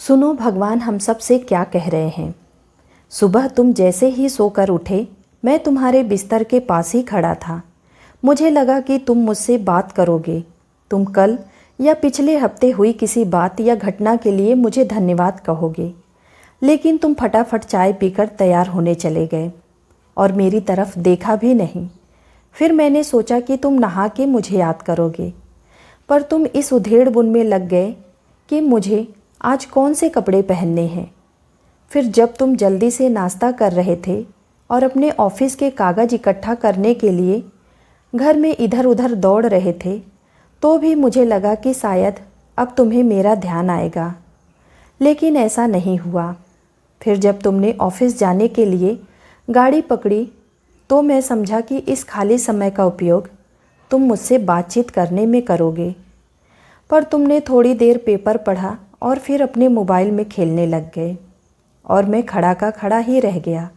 सुनो, भगवान हम सब से क्या कह रहे हैं। सुबह तुम जैसे ही सोकर उठे, मैं तुम्हारे बिस्तर के पास ही खड़ा था। मुझे लगा कि तुम मुझसे बात करोगे। तुम कल या पिछले हफ्ते हुई किसी बात या घटना के लिए मुझे धन्यवाद कहोगे, लेकिन तुम फटाफट चाय पीकर तैयार होने चले गए और मेरी तरफ देखा भी नहीं। फिर मैंने सोचा कि तुम नहा के मुझे याद करोगे, पर तुम इस उधेड़-बुन में लग गए कि मुझे आज कौन से कपड़े पहनने हैं। फिर जब तुम जल्दी से नाश्ता कर रहे थे और अपने ऑफिस के कागज़ इकट्ठा करने के लिए घर में इधर उधर दौड़ रहे थे, तो भी मुझे लगा कि शायद अब तुम्हें मेरा ध्यान आएगा, लेकिन ऐसा नहीं हुआ। फिर जब तुमने ऑफिस जाने के लिए गाड़ी पकड़ी, तो मैं समझा कि इस खाली समय का उपयोग तुम मुझसे बातचीत करने में करोगे, पर तुमने थोड़ी देर पेपर पढ़ा और फिर अपने मोबाइल में खेलने लग गए और मैं खड़ा का खड़ा ही रह गया।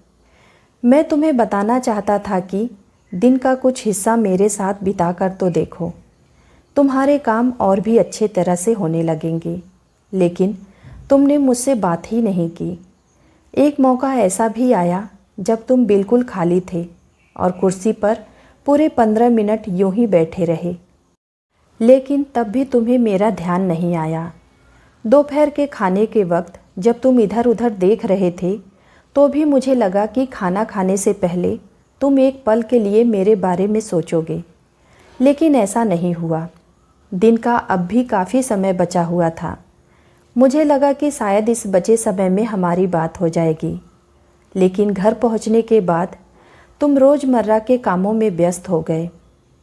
मैं तुम्हें बताना चाहता था कि दिन का कुछ हिस्सा मेरे साथ बिता कर तो देखो, तुम्हारे काम और भी अच्छे तरह से होने लगेंगे, लेकिन तुमने मुझसे बात ही नहीं की। एक मौका ऐसा भी आया जब तुम बिल्कुल खाली थे और कुर्सी पर पूरे 15 मिनट यूं ही बैठे रहे, लेकिन तब भी तुम्हें मेरा ध्यान नहीं आया। दोपहर के खाने के वक्त जब तुम इधर उधर देख रहे थे, तो भी मुझे लगा कि खाना खाने से पहले तुम एक पल के लिए मेरे बारे में सोचोगे, लेकिन ऐसा नहीं हुआ। दिन का अब भी काफ़ी समय बचा हुआ था। मुझे लगा कि शायद इस बचे समय में हमारी बात हो जाएगी, लेकिन घर पहुंचने के बाद तुम रोज़मर्रा के कामों में व्यस्त हो गए।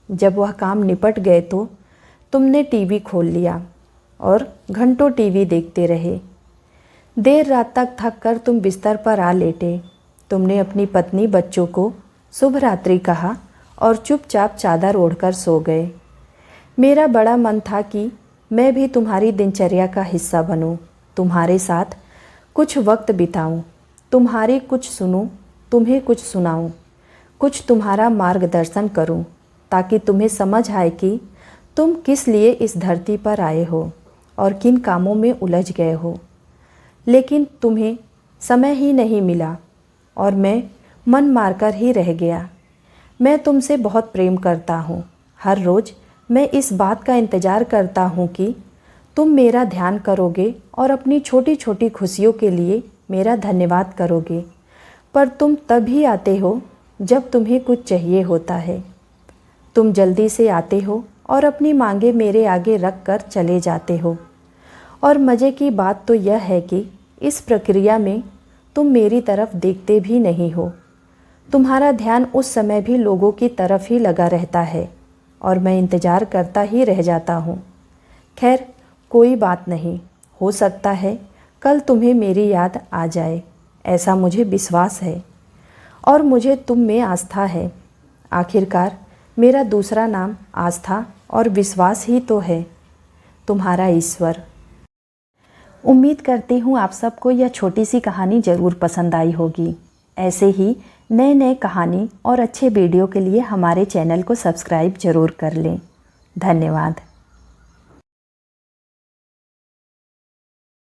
जब वह काम निपट गए तो तुमने टीवी खोल लिया और घंटों टीवी देखते रहे। देर रात तक थक कर तुम बिस्तर पर आ लेटे। तुमने अपनी पत्नी बच्चों को शुभ रात्रि कहा और चुपचाप चादर ओढ़कर सो गए। मेरा बड़ा मन था कि मैं भी तुम्हारी दिनचर्या का हिस्सा बनूं, तुम्हारे साथ कुछ वक्त बिताऊं, तुम्हारी कुछ सुनूं, तुम्हें कुछ सुनाऊं, कुछ तुम्हारा मार्गदर्शन करूं, ताकि तुम्हें समझ आए कि तुम किस लिए इस धरती पर आए हो और किन कामों में उलझ गए हो। लेकिन तुम्हें समय ही नहीं मिला और मैं मन मारकर ही रह गया। मैं तुमसे बहुत प्रेम करता हूँ। हर रोज़ मैं इस बात का इंतज़ार करता हूँ कि तुम मेरा ध्यान करोगे और अपनी छोटी छोटी खुशियों के लिए मेरा धन्यवाद करोगे, पर तुम तभी आते हो जब तुम्हें कुछ चाहिए होता है। तुम जल्दी से आते हो और अपनी मांगे मेरे आगे रख कर चले जाते हो। और मज़े की बात तो यह है कि इस प्रक्रिया में तुम मेरी तरफ देखते भी नहीं हो। तुम्हारा ध्यान उस समय भी लोगों की तरफ ही लगा रहता है और मैं इंतज़ार करता ही रह जाता हूँ। खैर, कोई बात नहीं, हो सकता है कल तुम्हें मेरी याद आ जाए, ऐसा मुझे विश्वास है और मुझे तुम में आस्था है। आखिरकार मेरा दूसरा नाम आस्था और विश्वास ही तो है। तुम्हारा ईश्वर। उम्मीद करती हूँ आप सबको यह छोटी सी कहानी ज़रूर पसंद आई होगी। ऐसे ही नए नए कहानी और अच्छे वीडियो के लिए हमारे चैनल को सब्सक्राइब ज़रूर कर लें। धन्यवाद।